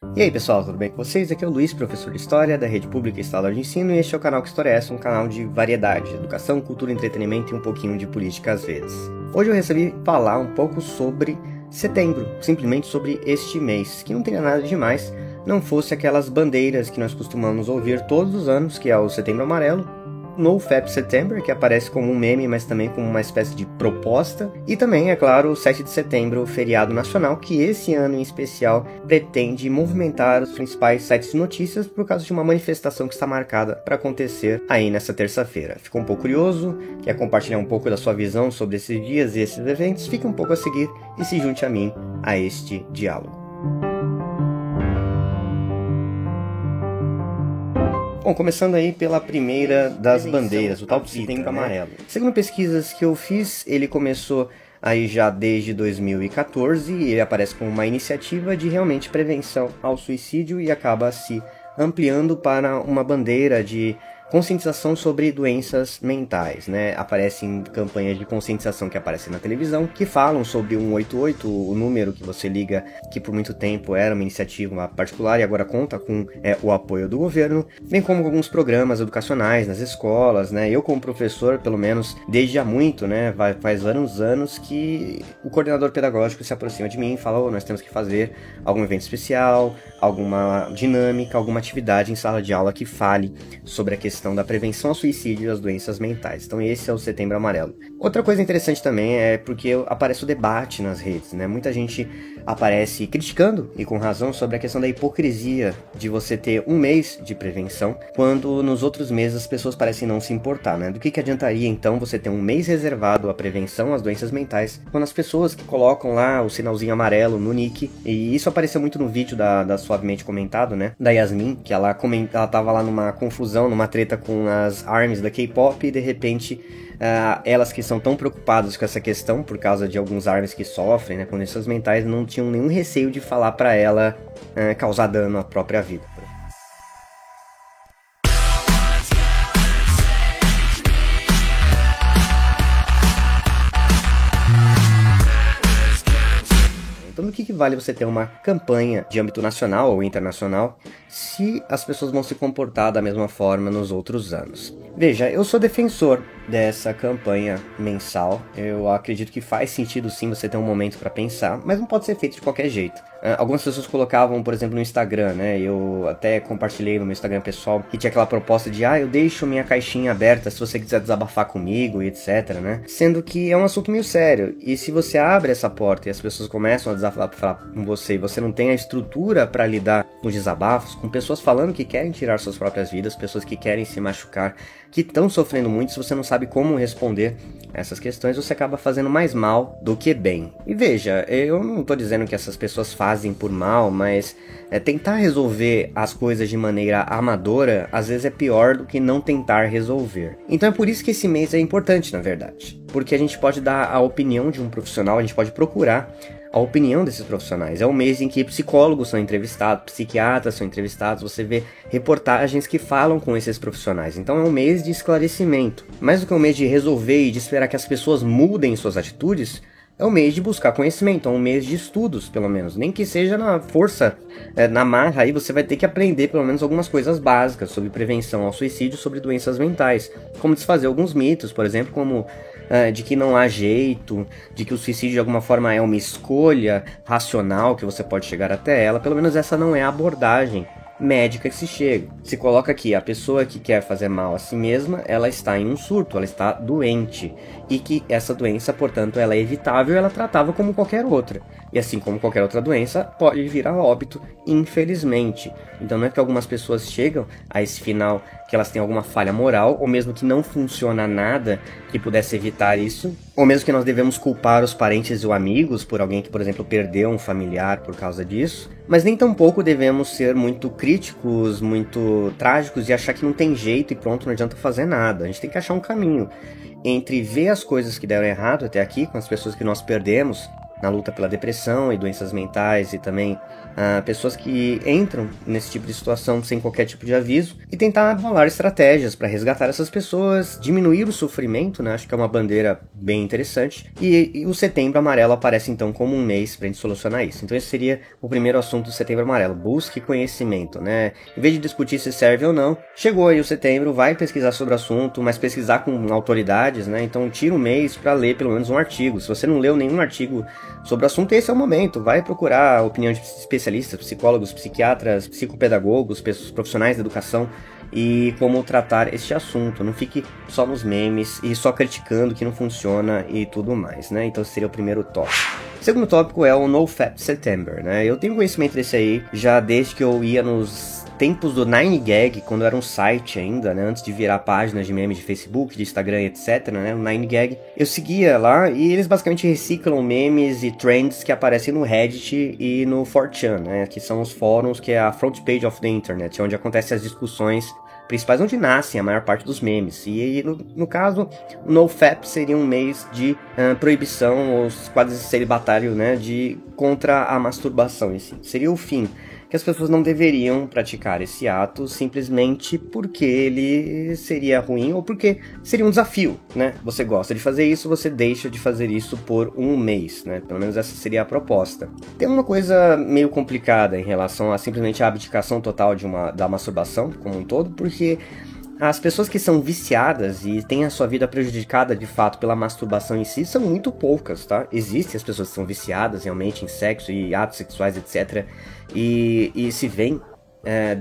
E aí pessoal, tudo bem com vocês? Aqui é o Luiz, professor de História da Rede Pública Estadual de Ensino, e este é o canal Que História é Essa, um canal de variedade, educação, cultura, entretenimento e um pouquinho de política às vezes. Hoje eu resolvi falar um pouco sobre setembro, simplesmente sobre este mês, que não tem nada de demais, não fosse aquelas bandeiras que nós costumamos ouvir todos os anos, que é o Setembro Amarelo, NoFap September, que aparece como um meme, mas também como uma espécie de proposta. E também, é claro, o 7 de setembro, o feriado nacional, que esse ano em especial pretende movimentar os principais sites de notícias por causa de uma manifestação que está marcada para acontecer aí nessa terça-feira. Ficou um pouco curioso? Quer compartilhar um pouco da sua visão sobre esses dias e esses eventos? Fique um pouco a seguir e se junte a mim a este diálogo. Bom, começando aí pela primeira das bandeiras, o tal do Setembro Amarelo. Segundo pesquisas que eu fiz, ele começou aí já desde 2014 e ele aparece como uma iniciativa de realmente prevenção ao suicídio e acaba se ampliando para uma bandeira de conscientização sobre doenças mentais, né? Aparecem campanhas de conscientização que aparecem na televisão, que falam sobre o 188, o número que você liga, que por muito tempo era uma iniciativa particular e agora conta com o apoio do governo, bem como alguns programas educacionais nas escolas, né? Eu como professor, pelo menos desde há muito, né? Faz anos que o coordenador pedagógico se aproxima de mim e fala, nós temos que fazer algum evento especial, alguma dinâmica, alguma atividade em sala de aula que fale sobre a questão da prevenção ao suicídio e às doenças mentais. Então esse é o Setembro Amarelo. Outra coisa interessante também é porque aparece o debate nas redes, né? Muita gente aparece criticando, e com razão, sobre a questão da hipocrisia de você ter um mês de prevenção, quando nos outros meses as pessoas parecem não se importar, né? Do que adiantaria então você ter um mês reservado à prevenção às doenças mentais, quando as pessoas que colocam lá o sinalzinho amarelo no nick, e isso apareceu muito no vídeo da Suavemente Comentado, né? Da Yasmin, que ela tava lá numa confusão, numa treta com as ARMYs da K-pop e de repente elas que são tão preocupadas com essa questão por causa de alguns ARMYs que sofrem, né, com doenças mentais, não tinham nenhum receio de falar para ela causar dano à própria vida. Então, do que vale você ter uma campanha de âmbito nacional ou internacional se as pessoas vão se comportar da mesma forma nos outros anos? Veja, eu sou defensor dessa campanha mensal. Eu acredito que faz sentido sim você ter um momento para pensar, mas não pode ser feito de qualquer jeito. Algumas pessoas colocavam, por exemplo, no Instagram, né? Eu até compartilhei no meu Instagram pessoal que tinha aquela proposta de eu deixo minha caixinha aberta se você quiser desabafar comigo e etc, né? Sendo que é um assunto meio sério. E se você abre essa porta e as pessoas começam a desabafar com você e você não tem a estrutura para lidar com os desabafos, com pessoas falando que querem tirar suas próprias vidas, pessoas que querem se machucar, que estão sofrendo muito, se você não sabe como responder essas questões, você acaba fazendo mais mal do que bem. E veja, eu não estou dizendo que essas pessoas fazem por mal, mas tentar resolver as coisas de maneira amadora, às vezes é pior do que não tentar resolver. Então é por isso que esse mês é importante, na verdade. Porque a gente pode dar a opinião de um profissional, a gente pode procurar a opinião desses profissionais. É um mês em que psicólogos são entrevistados, psiquiatras são entrevistados, você vê reportagens que falam com esses profissionais. Então é um mês de esclarecimento. Mais do que um mês de resolver e de esperar que as pessoas mudem suas atitudes, é um mês de buscar conhecimento, é um mês de estudos, pelo menos. Nem que seja na força, na marra, aí você vai ter que aprender pelo menos algumas coisas básicas sobre prevenção ao suicídio, sobre doenças mentais. Como desfazer alguns mitos, por exemplo, como de que não há jeito, de que o suicídio de alguma forma é uma escolha racional, que você pode chegar até ela. Pelo menos essa não é a abordagem médica que se chega. Se coloca aqui, a pessoa que quer fazer mal a si mesma, ela está em um surto, ela está doente, e que essa doença, portanto, ela é evitável, ela é tratável como qualquer outra. E assim como qualquer outra doença, pode vir a óbito, infelizmente. Então não é que algumas pessoas chegam a esse final que elas têm alguma falha moral, ou mesmo que não funciona nada que pudesse evitar isso, ou mesmo que nós devemos culpar os parentes ou amigos por alguém que, por exemplo, perdeu um familiar por causa disso, mas nem tampouco devemos ser muito críticos, muito trágicos e achar que não tem jeito e pronto, não adianta fazer nada. A gente tem que achar um caminho entre ver as coisas que deram errado até aqui, com as pessoas que nós perdemos, na luta pela depressão e doenças mentais, e também pessoas que entram nesse tipo de situação sem qualquer tipo de aviso, e tentar bolar estratégias para resgatar essas pessoas, diminuir o sofrimento, né? Acho que é uma bandeira bem interessante, e o Setembro Amarelo aparece então como um mês para a gente solucionar isso. Então esse seria o primeiro assunto do Setembro Amarelo: busque conhecimento, né? Em vez de discutir se serve ou não, chegou aí o setembro, vai pesquisar sobre o assunto, mas pesquisar com autoridades, né? Então tira um mês para ler pelo menos um artigo. Se você não leu nenhum artigo sobre o assunto, esse é o momento. Vai procurar a opinião de especialistas, psicólogos, psiquiatras, psicopedagogos, profissionais da educação, e como tratar este assunto. Não fique só nos memes e só criticando que não funciona e tudo mais, né? Então esse seria o primeiro tópico. O segundo tópico é o NoFap September, né? Eu tenho conhecimento desse aí já desde que eu ia nos tempos do 9gag, quando era um site ainda, né? Antes de virar páginas de memes de Facebook, de Instagram, etc, né? O 9gag, eu seguia lá e eles basicamente reciclam memes e trends que aparecem no Reddit e no 4chan, né? Que são os fóruns, que é a front page of the internet, onde acontecem as discussões principais, onde nascem a maior parte dos memes. E no caso, o NoFap seria um mês de proibição, ou quase celibatário, né? Contra a masturbação em si. Seria o fim. Que as pessoas não deveriam praticar esse ato simplesmente porque ele seria ruim ou porque seria um desafio, né? Você gosta de fazer isso, você deixa de fazer isso por um mês, né? Pelo menos essa seria a proposta. Tem uma coisa meio complicada em relação a simplesmente a abdicação total da masturbação como um todo, porque as pessoas que são viciadas e têm a sua vida prejudicada de fato pela masturbação em si são muito poucas, tá? Existem as pessoas que são viciadas realmente em sexo e atos sexuais, etc. E se veem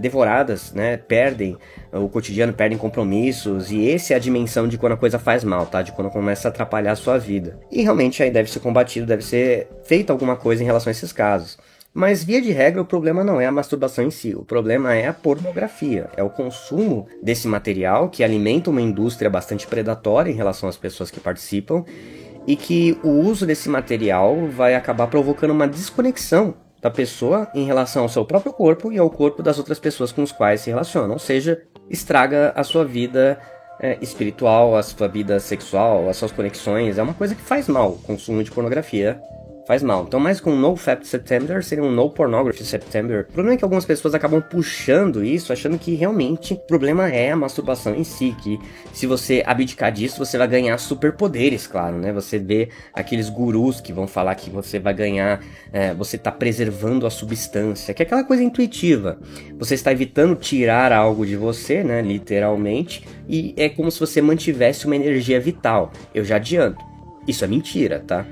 devoradas, né? Perdem o cotidiano, perdem compromissos, e essa é a dimensão de quando a coisa faz mal, tá? De quando começa a atrapalhar a sua vida. E realmente aí deve ser combatido, deve ser feita alguma coisa em relação a esses casos. Mas, via de regra, o problema não é a masturbação em si, o problema é a pornografia, é o consumo desse material que alimenta uma indústria bastante predatória em relação às pessoas que participam, e que o uso desse material vai acabar provocando uma desconexão da pessoa em relação ao seu próprio corpo e ao corpo das outras pessoas com os quais se relaciona, ou seja, estraga a sua vida espiritual, a sua vida sexual, as suas conexões. É uma coisa que faz mal, o consumo de pornografia faz mal. Então, mais com o NoFap September, seria um No Pornography September. O problema é que algumas pessoas acabam puxando isso, achando que realmente o problema é a masturbação em si, que se você abdicar disso, você vai ganhar superpoderes, claro, né? Você vê aqueles gurus que vão falar que você vai ganhar, você tá preservando a substância, que é aquela coisa intuitiva. Você está evitando tirar algo de você, né, literalmente, e é como se você mantivesse uma energia vital. Eu já adianto, isso é mentira, tá?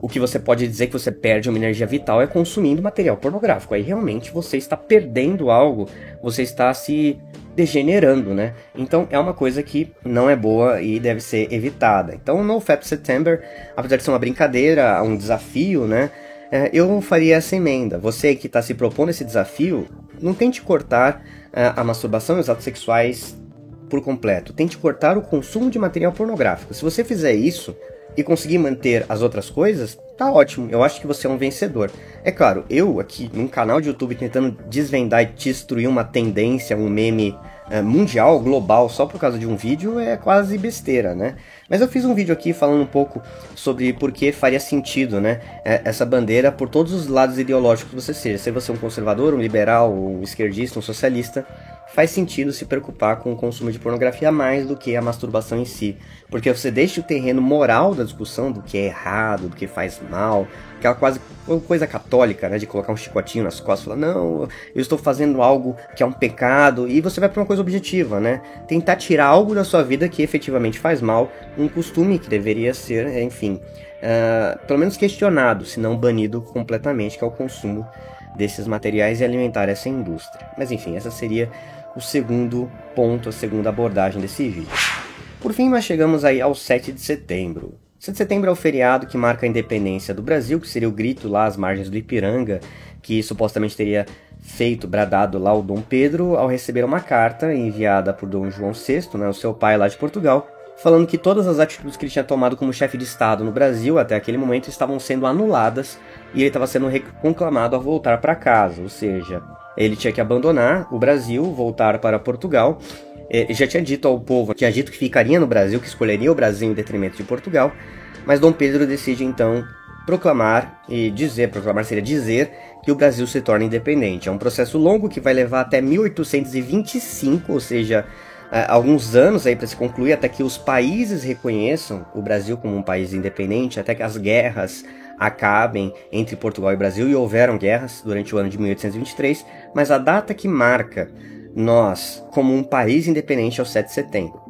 O que você pode dizer que você perde uma energia vital é consumindo material pornográfico. Aí realmente você está perdendo algo, você está se degenerando, né? Então é uma coisa que não é boa e deve ser evitada. Então o NoFap September, apesar de ser uma brincadeira, um desafio, né? Eu faria essa emenda. Você que está se propondo esse desafio, não tente cortar a masturbação e os atos sexuais por completo. Tente cortar o consumo de material pornográfico. Se você fizer isso e conseguir manter as outras coisas, tá ótimo. Eu acho que você é um vencedor. É claro, eu aqui num canal de YouTube tentando desvendar e destruir uma tendência, um meme mundial, global, só por causa de um vídeo, é quase besteira, né? Mas eu fiz um vídeo aqui falando um pouco sobre por que faria sentido, né, essa bandeira por todos os lados ideológicos que você seja. Se você é um conservador, um liberal, um esquerdista, um socialista, faz sentido se preocupar com o consumo de pornografia mais do que a masturbação em si. Porque você deixa o terreno moral da discussão do que é errado, do que faz mal, aquela quase coisa católica, né, de colocar um chicotinho nas costas e falar, não, eu estou fazendo algo que é um pecado, e você vai para uma coisa objetiva, né, tentar tirar algo da sua vida que efetivamente faz mal, um costume que deveria ser, enfim, pelo menos questionado, se não banido completamente, que é o consumo desses materiais e alimentar essa indústria. Mas enfim, essa seria o segundo ponto, a segunda abordagem desse vídeo. Por fim, nós chegamos aí ao 7 de setembro. 7 de setembro é o feriado que marca a independência do Brasil, que seria o grito lá às margens do Ipiranga, que supostamente teria bradado lá o Dom Pedro ao receber uma carta enviada por Dom João VI, né, o seu pai lá de Portugal, falando que todas as atitudes que ele tinha tomado como chefe de Estado no Brasil até aquele momento estavam sendo anuladas e ele estava sendo conclamado a voltar para casa, ou seja, ele tinha que abandonar o Brasil, voltar para Portugal. Ele já tinha dito ao povo, tinha dito que ficaria no Brasil, que escolheria o Brasil em detrimento de Portugal, mas Dom Pedro decide então proclamar seria dizer que o Brasil se torna independente. É um processo longo que vai levar até 1825, ou seja, alguns anos aí para se concluir, até que os países reconheçam o Brasil como um país independente, até que as guerras acabem entre Portugal e Brasil, e houveram guerras durante o ano de 1823, mas a data que marca nós como um país independente é o 7 de setembro.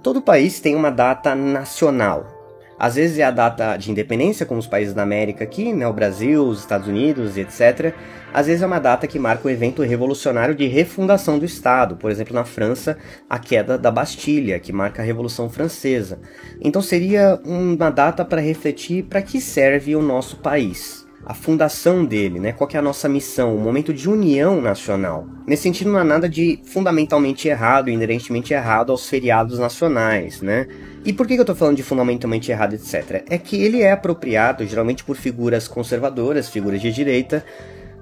Todo país tem uma data nacional. Às vezes é a data de independência, como os países da América aqui, né, o Brasil, os Estados Unidos, etc. Às vezes é uma data que marca o evento revolucionário de refundação do Estado. Por exemplo, na França, a queda da Bastilha, que marca a Revolução Francesa. Então seria uma data para refletir para que serve o nosso país. A fundação dele, né? Qual que é a nossa missão, o momento de união nacional. Nesse sentido, não há nada de fundamentalmente errado, inerentemente errado aos feriados nacionais, né? E por que eu tô falando de fundamentalmente errado, etc? É que ele é apropriado, geralmente por figuras conservadoras, figuras de direita,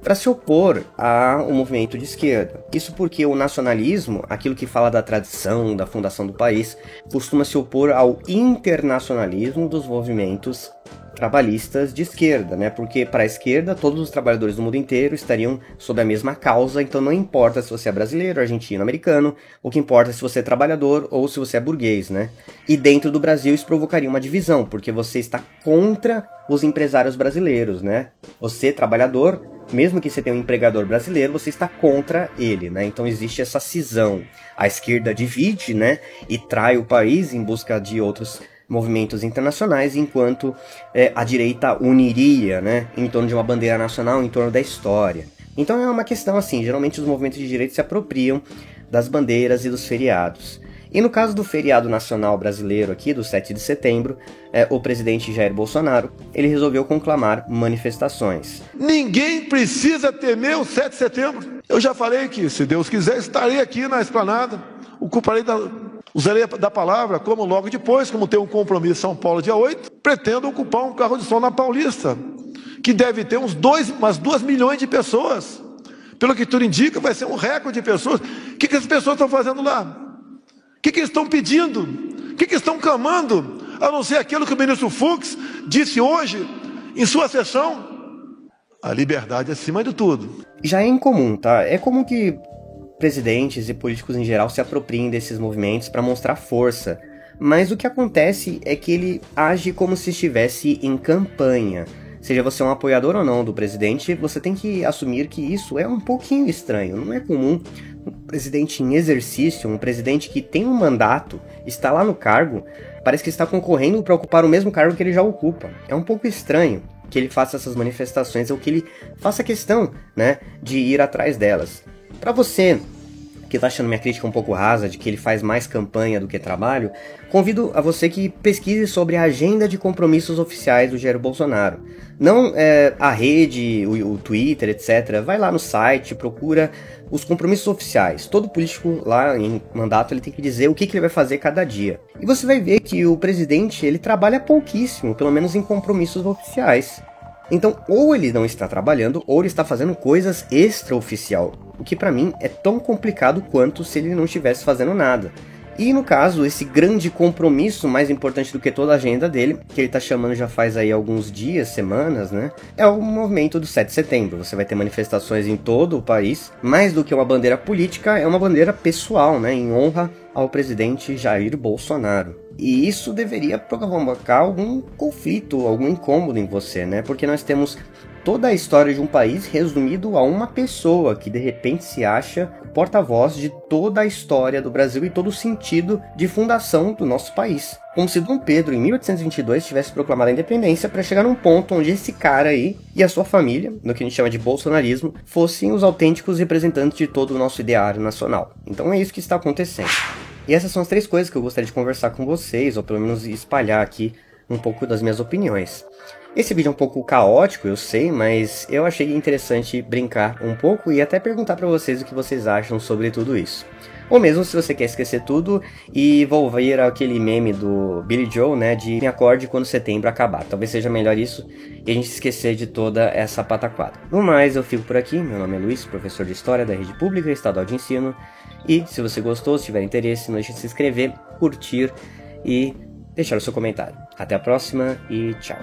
para se opor ao movimento de esquerda. Isso porque o nacionalismo, aquilo que fala da tradição, da fundação do país, costuma se opor ao internacionalismo dos movimentos trabalhistas de esquerda, né? Porque para a esquerda todos os trabalhadores do mundo inteiro estariam sob a mesma causa, então não importa se você é brasileiro, argentino, americano, o que importa é se você é trabalhador ou se você é burguês, né? E dentro do Brasil isso provocaria uma divisão, porque você está contra os empresários brasileiros, né? Você, trabalhador, mesmo que você tenha um empregador brasileiro, você está contra ele, né? Então existe essa cisão. A esquerda divide, né? E trai o país em busca de outros movimentos internacionais, enquanto a direita uniria, né, em torno de uma bandeira nacional, em torno da história. Então é uma questão assim, geralmente os movimentos de direita se apropriam das bandeiras e dos feriados. E no caso do feriado nacional brasileiro aqui, do 7 de setembro, o presidente Jair Bolsonaro, ele resolveu conclamar manifestações. Ninguém precisa temer o 7 de setembro. Eu já falei que, se Deus quiser, estarei aqui na esplanada, usarei da palavra, como logo depois, como tem um compromisso em São Paulo dia 8, pretendo ocupar um carro de som na Paulista, que deve ter umas 2 milhões de pessoas. Pelo que tudo indica, vai ser um recorde de pessoas. O que as pessoas estão fazendo lá? O que eles estão pedindo? O que estão clamando? A não ser aquilo que o ministro Fux disse hoje, em sua sessão: a liberdade acima de tudo. Já é incomum, tá? É comum que presidentes e políticos em geral se apropriem desses movimentos para mostrar força, mas o que acontece é que ele age como se estivesse em campanha. Seja você um apoiador ou não do presidente, você tem que assumir que isso é um pouquinho estranho. Não é comum um presidente em exercício, um presidente que tem um mandato, está lá no cargo, parece que está concorrendo para ocupar o mesmo cargo que ele já ocupa. É um pouco estranho que ele faça essas manifestações ou que ele faça questão, né, de ir atrás delas. Para você que tá achando minha crítica um pouco rasa, de que ele faz mais campanha do que trabalho, convido a você que pesquise sobre a agenda de compromissos oficiais do Jair Bolsonaro. Não a rede, o Twitter, etc. Vai lá no site, procura os compromissos oficiais. Todo político lá em mandato ele tem que dizer o que ele vai fazer cada dia. E você vai ver que o presidente ele trabalha pouquíssimo, pelo menos em compromissos oficiais. Então, ou ele não está trabalhando, ou ele está fazendo coisas extraoficial, o que pra mim é tão complicado quanto se ele não estivesse fazendo nada. E no caso, esse grande compromisso, mais importante do que toda a agenda dele, que ele tá chamando já faz aí alguns dias, semanas, né? É o movimento do 7 de setembro. Você vai ter manifestações em todo o país. Mais do que uma bandeira política, é uma bandeira pessoal, né? Em honra ao presidente Jair Bolsonaro. E isso deveria provocar algum conflito, algum incômodo em você, né? Porque nós temos toda a história de um país resumido a uma pessoa que de repente se acha porta-voz de toda a história do Brasil e todo o sentido de fundação do nosso país. Como se Dom Pedro, em 1822, tivesse proclamado a independência para chegar num ponto onde esse cara aí e a sua família, no que a gente chama de bolsonarismo, fossem os autênticos representantes de todo o nosso ideário nacional. Então é isso que está acontecendo. E essas são as 3 coisas que eu gostaria de conversar com vocês, ou pelo menos espalhar aqui um pouco das minhas opiniões. Esse vídeo é um pouco caótico, eu sei, mas eu achei interessante brincar um pouco e até perguntar pra vocês o que vocês acham sobre tudo isso. Ou mesmo se você quer esquecer tudo e volver aquele meme do Billy Joel, né, de me acorde quando setembro acabar. Talvez seja melhor isso e a gente esquecer de toda essa pataquada. No mais, eu fico por aqui. Meu nome é Luiz, professor de História da Rede Pública Estadual de Ensino. E se você gostou, se tiver interesse, não deixe de se inscrever, curtir e deixar o seu comentário. Até a próxima e tchau!